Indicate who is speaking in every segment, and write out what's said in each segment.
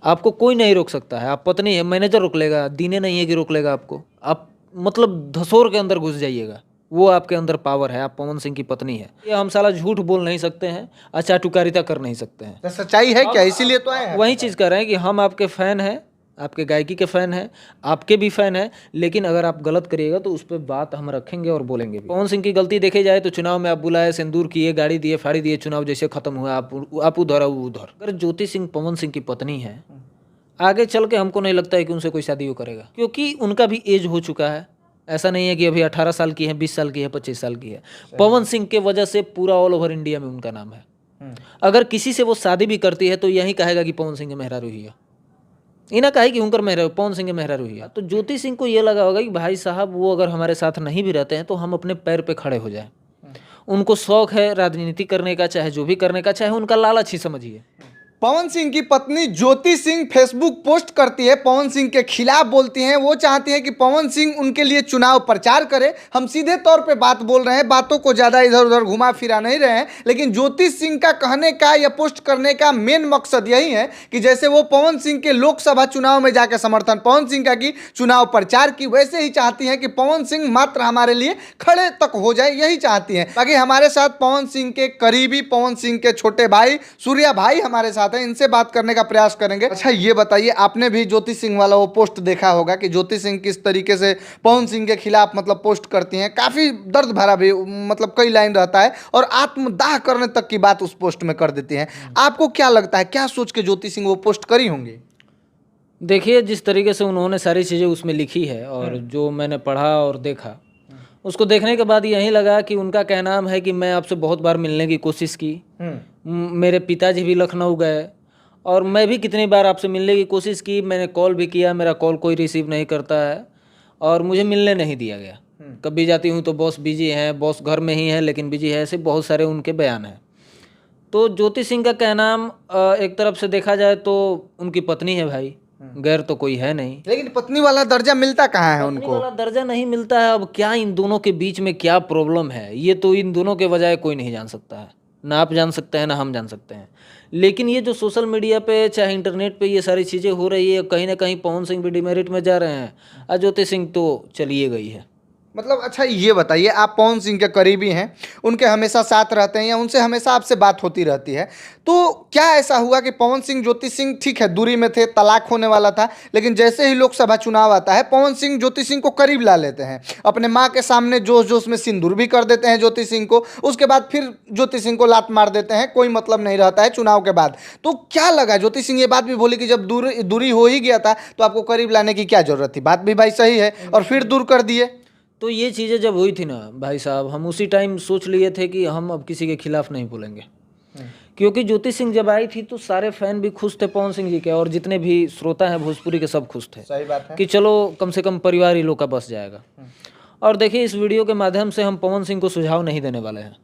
Speaker 1: आपको कोई नहीं रोक सकता है। आप पत्नी है, मैनेजर रोक लेगा, दीने नहीं है कि रोक लेगा आपको। आप मतलब धसोर के अंदर घुस जाइएगा, वो आपके अंदर पावर है। आप पवन सिंह की पत्नी है। ये हम साला झूठ बोल नहीं सकते हैं, अचाटुकारिता कर नहीं सकते हैं।
Speaker 2: तो सच्चाई है क्या, इसीलिए तो आए हैं?
Speaker 1: वही चीज़ कर रहे हैं कि हम आपके फ़ैन हैं, आपके गायकी के फ़ैन हैं, आपके भी फ़ैन हैं, लेकिन अगर आप गलत करिएगा तो उस पर बात हम रखेंगे और बोलेंगे भी। पवन सिंह की गलती देखी जाए तो चुनाव में आप बुलाए, सिंदूर किए, गाड़ी दिए, फाड़ी दिए, चुनाव जैसे खत्म हुआ आप उधर वो उधर। अगर ज्योति सिंह पवन सिंह की पत्नी है, आगे चल के हमको नहीं लगता है कि उनसे कोई शादी वो करेगा, क्योंकि उनका भी एज हो चुका है। ऐसा नहीं है कि अभी 18 साल की है, 20 साल की है, 25 साल की है। पवन सिंह के वजह से पूरा ऑल ओवर इंडिया में उनका नाम है। अगर किसी से वो शादी भी करती है तो यही कहेगा कि पवन सिंह के मेहरारू ही है, इना कहे कि उनकर मेहरा पवन सिंह के मेहरारू ही है। तो ज्योति सिंह को ये लगा होगा कि भाई साहब वो अगर हमारे साथ नहीं भी रहते हैं तो हम अपने पैर पे खड़े हो जाएं। उनको शौक है राजनीति करने का, चाहे जो भी करने का, चाहे उनका लालच ही समझिए।
Speaker 2: पवन सिंह की पत्नी ज्योति सिंह फेसबुक पोस्ट करती है, पवन सिंह के खिलाफ बोलती हैं। वो चाहती हैं कि पवन सिंह उनके लिए चुनाव प्रचार करे। हम सीधे तौर पे बात बोल रहे हैं, बातों को ज़्यादा इधर उधर घुमा फिरा नहीं रहे हैं। लेकिन ज्योति सिंह का कहने का या पोस्ट करने का मेन मकसद यही है कि जैसे वो पवन सिंह के लोकसभा चुनाव में जाकर समर्थन पवन सिंह का की, चुनाव प्रचार की, वैसे ही चाहती हैं कि पवन सिंह मात्र हमारे लिए खड़े तक हो जाए, यही चाहती हैं। बाकी हमारे साथ पवन सिंह के करीबी, पवन सिंह के छोटे भाई सूर्या भाई हमारे साथ हैं, इनसे बात करने का प्रयास करेंगे। अच्छा ये बताइए, आपने भी ज्योति सिंह वाला वो पोस्ट देखा होगा कि ज्योति सिंह किस तरीके से पवन सिंह के खिलाफ मतलब पोस्ट करती हैं। काफी दर्द भरा भी मतलब कई लाइन रहता है और आत्मदाह करने तक की बात उस पोस्ट में कर देती हैं। आपको क्या लगता है, क्या सोच के ज्योति सिंह वो पोस्ट करी होंगी?
Speaker 1: देखिए, जिस तरीके से उन्होंने सारी चीज़ें उसमें लिखी है और जो मैंने पढ़ा और देखा, उसको देखने के बाद यही लगा कि उनका कहना है कि मैं आपसे बहुत बार मिलने की कोशिश की, मेरे पिताजी भी लखनऊ गए और मैं भी कितनी बार आपसे मिलने की कोशिश की, मैंने कॉल भी किया, मेरा कॉल कोई रिसीव नहीं करता है और मुझे मिलने नहीं दिया गया। कभी जाती हूँ तो बॉस बिजी हैं, बॉस घर में ही है लेकिन बिजी है, ऐसे बहुत सारे उनके बयान हैं। तो ज्योति सिंह का कहना एक तरफ से देखा जाए तो उनकी पत्नी है भाई, गैर तो कोई है नहीं।
Speaker 2: लेकिन पत्नी वाला दर्जा मिलता कहाँ है
Speaker 1: पत्नी
Speaker 2: उनको?
Speaker 1: वाला दर्जा नहीं मिलता है। अब क्या इन दोनों के बीच में क्या प्रॉब्लम है, ये तो इन दोनों के बजाय कोई नहीं जान सकता है। ना आप जान सकते हैं ना हम जान सकते हैं। लेकिन ये जो सोशल मीडिया पे चाहे इंटरनेट पे ये सारी चीज़ें हो रही है, कहीं ना कहीं पवन सिंह भी डिमेरिट में जा रहे हैं और ज्योति सिंह तो चलिए गई है।
Speaker 2: मतलब अच्छा ये बताइए, आप पवन सिंह के करीबी हैं, उनके हमेशा साथ रहते हैं या उनसे हमेशा आपसे बात होती रहती है, तो क्या ऐसा हुआ कि पवन सिंह ज्योति सिंह ठीक है दूरी में थे, तलाक होने वाला था, लेकिन जैसे ही लोकसभा चुनाव आता है पवन सिंह ज्योति सिंह को करीब ला लेते हैं, अपने माँ के सामने जोश जोश में सिंदूर भी कर देते हैं ज्योति सिंह को, उसके बाद फिर ज्योति सिंह को लात मार देते हैं, कोई मतलब नहीं रहता है चुनाव के बाद। तो क्या लगा, ज्योति सिंह ये बात भी बोली कि जब दूरी हो ही गया था तो आपको करीब लाने की क्या जरूरत थी? बात भी भाई सही है, और फिर दूर कर दिए।
Speaker 1: तो ये चीज़ें जब हुई थी ना भाई साहब, हम उसी टाइम सोच लिए थे कि हम अब किसी के खिलाफ नहीं बोलेंगे, क्योंकि ज्योति सिंह जब आई थी तो सारे फैन भी खुश थे पवन सिंह जी के, और जितने भी श्रोता हैं भोजपुरी के सब खुश थे।
Speaker 2: सही बात है
Speaker 1: कि चलो कम से कम परिवार ही लोग का बस जाएगा। और देखिए, इस वीडियो के माध्यम से हम पवन सिंह को सुझाव नहीं देने वाले हैं,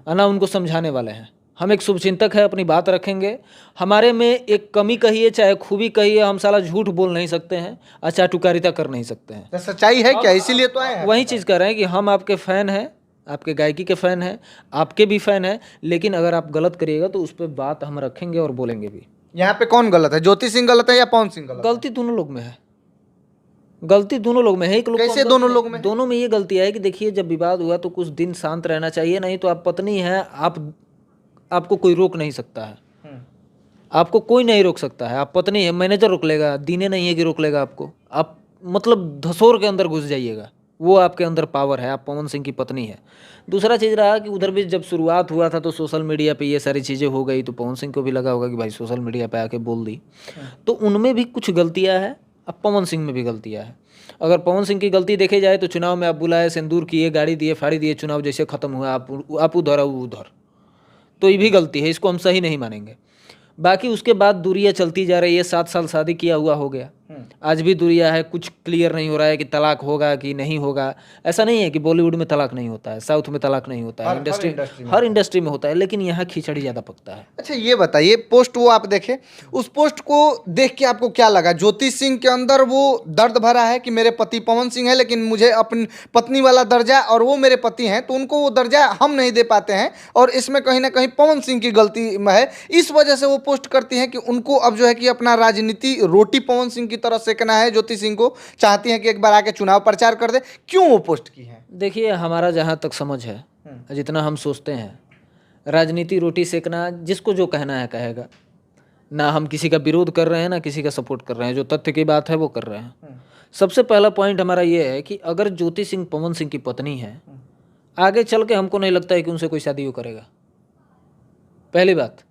Speaker 1: ना उनको समझाने वाले हैं। हम एक शुभचिंतक है, अपनी बात रखेंगे। हमारे में एक कमी कहिए चाहे खूबी कहिए, हम साला झूठ बोल नहीं सकते हैं, अचाटुकारिता कर नहीं सकते हैं।
Speaker 2: तो सच्चाई है क्या, इसीलिए तो आए हैं?
Speaker 1: वही चीज़ कर रहे हैं कि हम आपके फ़ैन हैं, आपके गायकी के फ़ैन हैं, आपके भी फ़ैन हैं, लेकिन अगर आप गलत करिएगा तो उस पर बात हम रखेंगे और बोलेंगे भी।
Speaker 2: यहाँ पे कौन गलत है, ज्योति सिंह गलत है या पवन सिंह गलत है?
Speaker 1: गलती दोनों लोग में है, गलती दोनों लोग में है। एक लोग
Speaker 2: कैसे दोनों लोग में?
Speaker 1: दोनों में ये गलती है कि देखिए, जब विवाद हुआ तो कुछ दिन शांत रहना चाहिए, नहीं तो आप पत्नी हैं, आपको कोई रोक नहीं सकता है, आपको कोई नहीं रोक सकता है। आप पत्नी है, मैनेजर रोक लेगा, दीने नहीं है कि रोक लेगा आपको। आप मतलब धसोर के अंदर घुस जाइएगा, वो आपके अंदर पावर है। आप पवन सिंह की पत्नी है। दूसरा चीज़ रहा कि उधर भी जब शुरुआत हुआ था तो सोशल मीडिया पे ये सारी चीज़ें हो गई, तो पवन सिंह को भी लगा होगा कि भाई सोशल मीडिया पे आके बोल दी, तो उनमें भी कुछ गलतियाँ हैं, अब पवन सिंह में भी गलतियाँ हैं। अगर पवन सिंह की गलती देखी जाए तो चुनाव में आप बुलाए, सिंदूर किए, गाड़ी दिए, फाड़ी दिए, चुनाव जैसे खत्म हुआ आप उधर वो उधर, तो ये भी गलती है, इसको हम सही नहीं मानेंगे। बाकी उसके बाद दूरियां चलती जा रही है, 7 साल शादी किया हुआ हो गया, आज भी दूरियां है, कुछ क्लियर नहीं हो रहा है कि तलाक होगा कि नहीं होगा। ऐसा नहीं है कि बॉलीवुड में तलाक नहीं होता है, साउथ में तलाक नहीं होता है, हर इंडस्ट्री में होता है, लेकिन यहाँ खिचड़ी ज़्यादा पकता है।
Speaker 2: अच्छा ये बताइए, पोस्ट वो आप देखे, उस पोस्ट को देख के आपको क्या लगा? ज्योति सिंह के अंदर वो दर्द भरा है कि मेरे पति पवन सिंह है, लेकिन मुझे अपनी पत्नी वाला दर्जा, और वो मेरे पति हैं तो उनको वो दर्जा हम नहीं दे पाते हैं, और इसमें कहीं ना कहीं पवन सिंह की गलती है। इस वजह से वो पोस्ट करती हैं कि उनको अब जो है कि अपना राजनीति रोटी पवन सिंह की तरह सेकना है। ज्योति सिंह को चाहती हैं कि एक बार आके चुनाव प्रचार कर दे। क्यों वो पोस्ट की है?
Speaker 1: देखिए, हमारा जहाँ तक समझ है, जितना हम सोचते हैं, राजनीति रोटी सेकना जिसको जो कहना है कहेगा। ना हम किसी का विरोध कर रहे हैं, ना किसी का सपोर्ट कर रहे हैं, जो तथ्य की बात है वो कर रहे हैं। सबसे पहला पॉइंट हमारा ये है कि अगर ज्योति सिंह पवन सिंह की पत्नी है, आगे चल के हमको नहीं लगता है कि उनसे कोई शादी वो करेगा, पहली बात।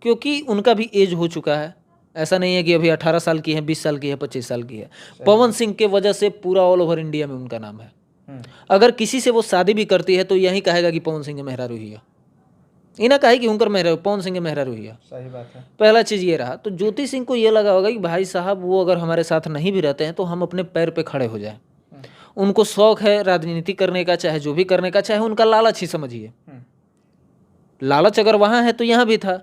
Speaker 1: क्योंकि उनका भी एज हो चुका है, ऐसा नहीं है कि अभी 18 साल की है, 20 साल की है, 25 साल की है। पवन सिंह के वजह से पूरा ऑल ओवर इंडिया में उनका नाम है। अगर किसी से वो शादी भी करती है तो यही कहेगा कि पवन सिंह मेहरारू ही है, इना कहे कि उनकर मेहरा पवन सिंह मेहरारू ही है।
Speaker 2: सही बात है।
Speaker 1: पहला चीज़ ये रहा। तो ज्योति सिंह को ये लगा होगा कि भाई साहब वो अगर हमारे साथ नहीं भी रहते हैं तो हम अपने पैर पे खड़े हो जाए। उनको शौक है राजनीति करने का, चाहे जो भी करने का, चाहे उनका लालच ही समझिए। लालच अगर वहाँ है तो यहाँ भी था।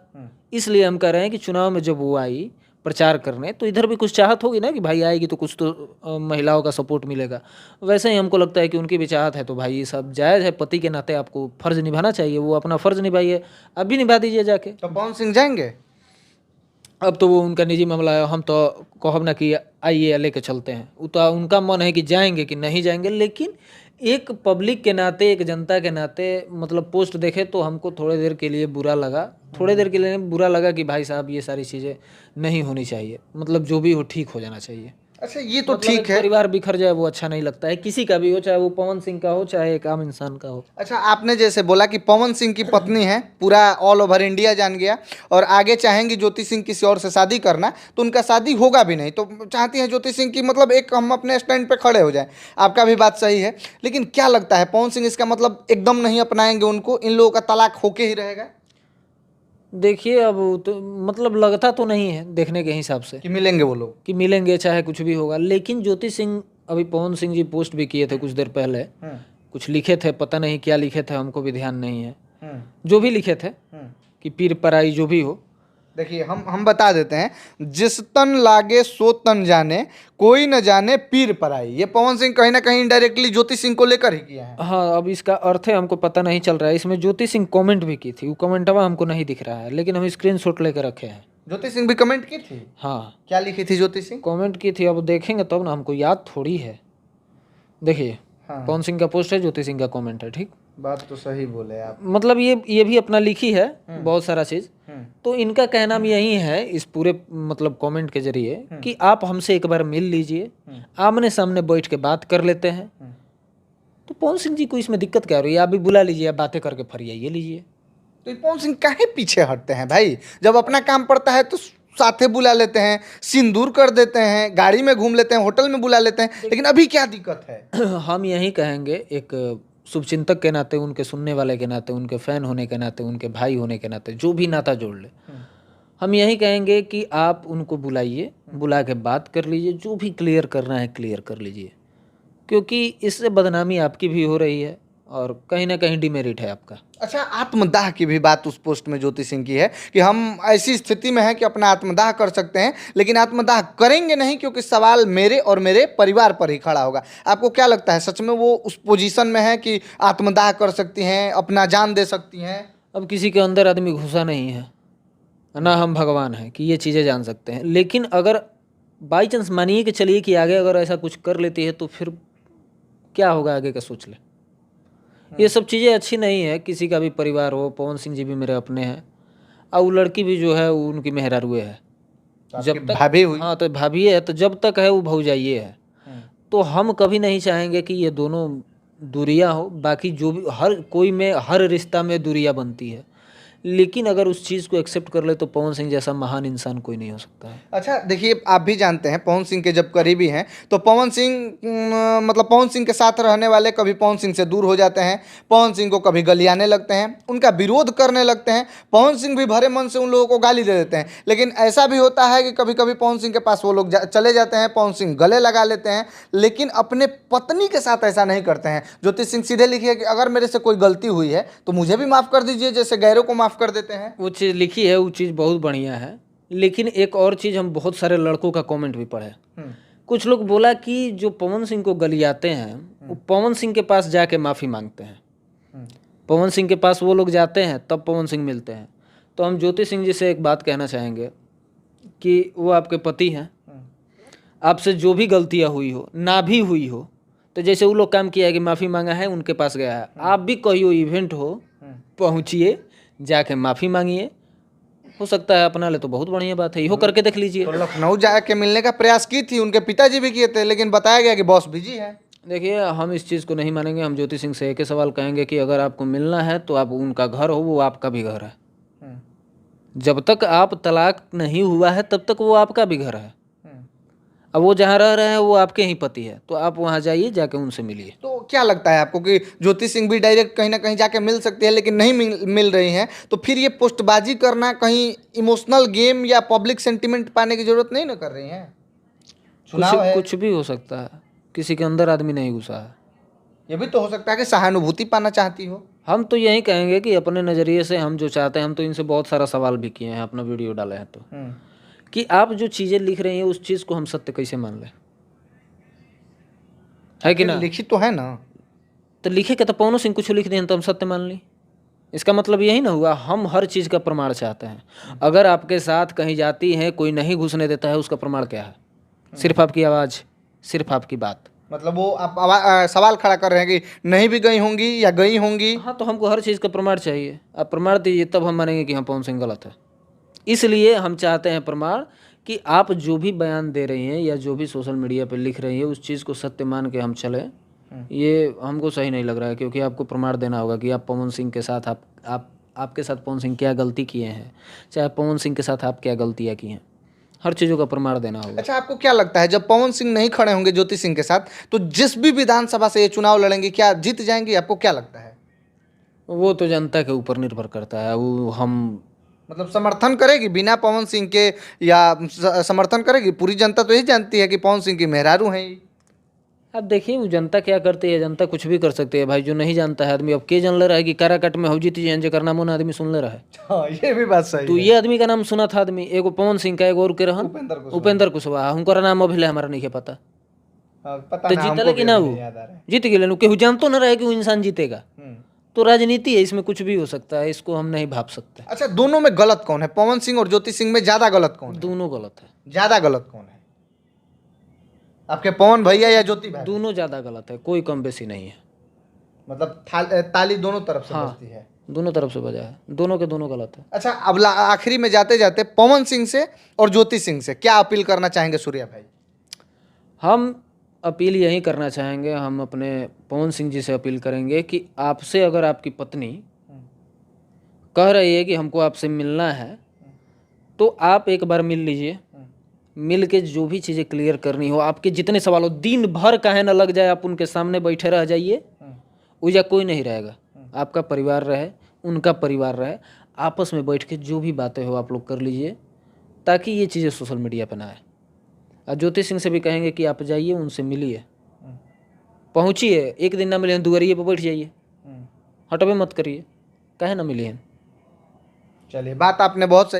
Speaker 1: इसलिए हम कह रहे हैं कि चुनाव में जब वो आई प्रचार करने तो इधर भी कुछ चाहत होगी ना कि भाई आएगी तो कुछ तो महिलाओं का सपोर्ट मिलेगा। वैसे ही हमको लगता है कि उनकी भी चाहत है, तो भाई ये सब जायज़ है। पति के नाते आपको फ़र्ज़ निभाना चाहिए, वो अपना फ़र्ज़ निभाइए, अब भी निभा दीजिए जाके।
Speaker 2: तो पवन सिंह जाएंगे?
Speaker 1: अब तो वो उनका निजी मामला है, हम तो कहब ना कि आइए लेके चलते हैं। वो तो उनका मन है कि जाएंगे कि नहीं जाएंगे, लेकिन एक पब्लिक के नाते, एक जनता के नाते, मतलब पोस्ट देखे तो हमको थोड़ी देर के लिए बुरा लगा। थोड़ी देर के लिए बुरा लगा कि भाई साहब ये सारी चीज़ें नहीं होनी चाहिए, मतलब जो भी हो ठीक हो जाना चाहिए।
Speaker 2: अच्छा ये तो
Speaker 1: मतलब
Speaker 2: ठीक
Speaker 1: एक
Speaker 2: है।
Speaker 1: परिवार बिखर जाए वो अच्छा नहीं लगता है, किसी का भी हो, चाहे वो पवन सिंह का हो, चाहे एक आम इंसान का हो।
Speaker 2: अच्छा आपने जैसे बोला कि पवन सिंह की पत्नी है, पूरा ऑल ओवर इंडिया जान गया, और आगे चाहेंगी ज्योति सिंह किसी और से शादी करना, तो उनका शादी होगा भी नहीं। तो चाहती हैं ज्योति सिंह की मतलब एक हम अपने स्टैंड पे खड़े हो जाएं। आपका भी बात सही है, लेकिन क्या लगता है पवन सिंह इसका मतलब एकदम नहीं अपनाएंगे उनको, इन लोगों का तलाक होके ही रहेगा?
Speaker 1: देखिए, अब तो मतलब लगता तो नहीं है देखने के हिसाब से
Speaker 2: कि मिलेंगे वो लोग,
Speaker 1: कि मिलेंगे, चाहे कुछ भी होगा। लेकिन ज्योति सिंह, अभी पवन सिंह जी पोस्ट भी किए थे कुछ देर पहले, कुछ लिखे थे, पता नहीं क्या लिखे थे, हमको भी ध्यान नहीं है। जो भी लिखे थे कि पीर पराई जो भी हो।
Speaker 2: देखिए हम बता देते हैं, जिस तन लागे सो तन जाने, कोई न जाने पीर पराई। ये पवन सिंह कहीं ना कहीं इनडायरेक्टली ज्योति सिंह को लेकर ही किया है।
Speaker 1: हाँ, अब इसका अर्थ है हमको पता नहीं चल रहा है। इसमें ज्योति सिंह कमेंट भी की थी, वो कमेंटवा हमको नहीं दिख रहा है, लेकिन हम स्क्रीनशॉट लेकर रखे हैं।
Speaker 2: ज्योति सिंह भी कमेंट की थी?
Speaker 1: हाँ,
Speaker 2: क्या लिखी थी ज्योति सिंह?
Speaker 1: कमेंट की थी, अब देखेंगे तब ना, हमको याद थोड़ी है। देखिए, पवन सिंह का पोस्ट है, ज्योति सिंह का कमेंट है। ठीक,
Speaker 2: बात तो सही बोले आप।
Speaker 1: मतलब ये भी अपना लिखी है बहुत सारा चीज़। तो इनका कहना यही है इस पूरे मतलब कमेंट के जरिए कि आप हमसे एक बार मिल लीजिए, आमने सामने बैठ के बात कर लेते हैं। तो पवन सिंह जी को इसमें दिक्कत क्या हो रही है? आप भी बुला लीजिए, आप बातें करके फरियाइए लीजिए।
Speaker 2: तो पवन सिंह काहे पीछे हटते हैं भाई? जब अपना काम पड़ता है तो साथे बुला लेते हैं, सिंदूर कर देते हैं, गाड़ी में घूम लेते हैं, होटल में बुला लेते हैं, लेकिन अभी क्या दिक्कत है?
Speaker 1: हम यही कहेंगे, एक शुभचिंतक के नाते, उनके सुनने वाले के नाते, उनके फैन होने के नाते, उनके भाई होने के नाते, जो भी नाता जोड़ ले, हम यही कहेंगे कि आप उनको बुलाइए, बुला के बात कर लीजिए, जो भी क्लियर करना है क्लियर कर लीजिए। क्योंकि इससे बदनामी आपकी भी हो रही है और कहीं ना कहीं डिमेरिट है आपका।
Speaker 2: अच्छा आत्मदाह की भी बात उस पोस्ट में ज्योति सिंह की है कि हम ऐसी स्थिति में हैं कि अपना आत्मदाह कर सकते हैं, लेकिन आत्मदाह करेंगे नहीं क्योंकि सवाल मेरे और मेरे परिवार पर ही खड़ा होगा। आपको क्या लगता है, सच में वो उस पोजीशन में है कि आत्मदाह कर सकती हैं, अपना जान दे सकती हैं?
Speaker 1: अब किसी के अंदर आदमी घुसा नहीं है ना, हम भगवान हैं कि ये चीज़ें जान सकते हैं। लेकिन अगर बाई चांस मानिए कि चलिए कि आगे अगर ऐसा कुछ कर लेती है तो फिर क्या होगा आगे का सोच ले। ये सब चीज़ें अच्छी नहीं है। किसी का भी परिवार हो, पवन सिंह जी भी मेरे अपने हैं, और वो लड़की भी जो है वो उनकी मेहरारूए है। जब तक
Speaker 2: भाभी हुई,
Speaker 1: हाँ तो भाभी है, तो जब तक है वो भौजाइये है। तो हम कभी नहीं चाहेंगे कि ये दोनों दूरियां हो। बाकी जो भी हर कोई में, हर रिश्ता में दूरियां बनती है, लेकिन अगर उस चीज़ को एक्सेप्ट कर ले तो पवन सिंह जैसा महान इंसान कोई नहीं हो सकता है।
Speaker 2: अच्छा देखिए, आप भी जानते हैं पवन सिंह के जब करीबी हैं तो पवन सिंह मतलब पवन सिंह के साथ रहने वाले कभी पवन सिंह से दूर हो जाते हैं, पवन सिंह को कभी गलियाने लगते हैं, उनका विरोध करने लगते हैं। पवन सिंह भी भरे मन से उन लोगों को गाली दे देते हैं। लेकिन ऐसा भी होता है कि कभी कभी पवन सिंह के पास वो लोग चले जाते हैं, पवन सिंह गले लगा लेते हैं, लेकिन अपने पत्नी के साथ ऐसा नहीं करते हैं। ज्योति सिंह सीधे लिखिए कि अगर मेरे से कोई गलती हुई है तो मुझे भी माफ़ कर दीजिए, जैसे गैरों को माफ़ कर देते हैं।
Speaker 1: वो चीज़ लिखी है, वो चीज़ बहुत बढ़िया है। लेकिन एक और चीज़, हम बहुत सारे लड़कों का कमेंट भी पढ़े। कुछ लोग बोला कि जो पवन सिंह को गलियाते हैं वो पवन सिंह के पास जाके माफ़ी मांगते हैं। पवन सिंह के पास वो लोग जाते हैं तब पवन सिंह मिलते हैं। तो हम ज्योति सिंह जी से एक बात कहना चाहेंगे कि वो आपके पति हैं, आपसे जो भी गलतियाँ हुई हो, ना भी हुई हो, तो जैसे वो लोग काम किया है कि माफ़ी मांगा है, उनके पास गया है, आप भी कोई इवेंट हो, पहुँचिए, जाके माफ़ी मांगिए, हो सकता है अपना ले तो बहुत बढ़िया बात है। इहो करके देख लीजिए।
Speaker 2: तो लखनऊ जाके मिलने का प्रयास की थी, उनके पिताजी भी किए थे, लेकिन बताया गया कि बॉस बिजी है।
Speaker 1: देखिए, हम इस चीज़ को नहीं मानेंगे। हम ज्योति सिंह से एक ही सवाल कहेंगे कि अगर आपको मिलना है तो आप उनका घर हो, वो आपका भी घर है। जब तक आप तलाक नहीं हुआ है तब तक वो आपका भी घर है। अब वो जहाँ रह रहे हैं वो आपके ही पति है, तो आप वहाँ जाइए, जाके उनसे मिलिए।
Speaker 2: तो क्या लगता है आपको कि ज्योति सिंह भी डायरेक्ट कहीं ना कहीं जाके मिल सकती है, लेकिन नहीं मिल रही हैं, तो फिर ये पोस्टबाजी करना कहीं इमोशनल गेम या पब्लिक सेंटिमेंट पाने की जरूरत नहीं ना कर रही हैं? चुनाव है,
Speaker 1: कुछ भी हो सकता है, किसी के अंदर आदमी नहीं घुसा है।
Speaker 2: ये भी तो हो सकता है कि सहानुभूति पाना चाहती हो।
Speaker 1: हम तो यही कहेंगे कि अपने नज़रिए से हम जो चाहते हैं, हम तो इनसे बहुत सारा सवाल भी किए हैं, अपना वीडियो डाले हैं, तो कि आप जो चीज़ें लिख रही हैं उस चीज़ को हम सत्य कैसे मान लें, है कि ना?
Speaker 2: लिखी तो है ना।
Speaker 1: तो लिखे के तो पवन सिंह कुछ लिख दें तो हम सत्य मान ली। इसका मतलब यही ना हुआ, हम हर चीज़ का प्रमाण चाहते हैं। अगर आपके साथ कहीं जाती हैं, कोई नहीं घुसने देता है, उसका प्रमाण क्या है? सिर्फ आपकी आवाज़, सिर्फ आपकी बात।
Speaker 2: मतलब वो आप सवाल खड़ा कर रहे हैं कि नहीं भी गई होंगी या गई होंगी।
Speaker 1: हाँ, तो हमको हर चीज़ का प्रमाण चाहिए। आप प्रमाण दीजिए, तब हम मानेंगे कि हाँ, पवन सिंह गलत है। इसलिए हम चाहते हैं प्रमाण, कि आप जो भी बयान दे रही हैं या जो भी सोशल मीडिया पर लिख रही हैं उस चीज़ को सत्य मान के हम चलें। ये हमको सही नहीं लग रहा है, क्योंकि आपको प्रमाण देना होगा कि आप पवन सिंह के साथ आपके साथ पवन सिंह क्या गलती किए हैं, चाहे पवन सिंह के साथ आप क्या गलतियाँ की हैं, हर चीज़ों का प्रमाण देना होगा।
Speaker 2: अच्छा, आपको क्या लगता है जब पवन सिंह नहीं खड़े होंगे ज्योति सिंह के साथ, तो जिस भी विधानसभा से ये चुनाव लड़ेंगे क्या जीत जाएंगे? आपको क्या लगता है?
Speaker 1: वो तो जनता के ऊपर निर्भर करता है। वो हम
Speaker 2: मतलब समर्थन करेगी बिना पवन सिंह के, या समर्थन करेगी? पूरी जनता तो यही जानती है कि पवन सिंह की मेहरारू हैं ये।
Speaker 1: अब देखिए वो जनता क्या करती है, जनता कुछ भी कर सकती है भाई। जो नहीं जानता है आदमी, अब के जान ले रहा है कि काराकाट में हो जीती जैन जेकर नामो ना आदमी सुन ले रहा है।
Speaker 2: हाँ, ये भी बात सही
Speaker 1: तो
Speaker 2: है।
Speaker 1: ये आदमी का नाम सुना था आदमी, एगो पवन सिंह का, एगो और के रहन उपेंद्र कुशवाहा, उनका नाम अभी हमारा नहीं पता।
Speaker 2: पता
Speaker 1: तो
Speaker 2: ना,
Speaker 1: जीतले
Speaker 2: हमको
Speaker 1: कि
Speaker 2: भी
Speaker 1: ना,
Speaker 2: अभी
Speaker 1: वो
Speaker 2: नहीं याद आ रहा है।
Speaker 1: जीत गए। केहू जानतो ना रहे कि वो इंसान जीतेगा। तो राजनीति है, इसमें कुछ भी हो सकता है, इसको हम नहीं भाप सकते।
Speaker 2: अच्छा, दोनों में गलत कौन है? पवन सिंह और ज्योति सिंह में ज्यादा गलत कौन है?
Speaker 1: दोनों गलत है।
Speaker 2: ज्यादा गलत कौन है, आपके पवन भैया या ज्योति भाई?
Speaker 1: दोनों ज़्यादा गलत है, कोई कम बेसी नहीं है।
Speaker 2: मतलब ताली दोनों तरफ से बजती है।
Speaker 1: दोनों तरफ से बजा है, दोनों के दोनों गलत है।
Speaker 2: अच्छा, अब आखिरी में जाते जाते पवन सिंह से और ज्योति सिंह से क्या अपील करना चाहेंगे सूर्या भाई?
Speaker 1: हम अपील यही करना चाहेंगे, हम अपने पवन सिंह जी से अपील करेंगे कि आपसे अगर आपकी पत्नी कह रही है कि हमको आपसे मिलना है, तो आप एक बार मिल लीजिए। मिल के जो भी चीज़ें क्लियर करनी हो, आपके जितने सवाल हो, दिन भर काहे ना लग जाए, आप उनके सामने बैठे रह जाइए। उजा कोई नहीं रहेगा, आपका परिवार रहे, उनका परिवार रहे, आपस में बैठ के जो भी बातें हो आप लोग कर लीजिए, ताकि ये चीज़ें सोशल मीडिया पर ना आए। और ज्योति सिंह से भी कहेंगे कि आप जाइए, उनसे मिलिए, पहुँचिए। एक दिन ना मिले दुआरिये पर बैठ जाइए, हटबे मत करिए, काहे ना मिलिए।
Speaker 2: चलिए, बात आपने बहुत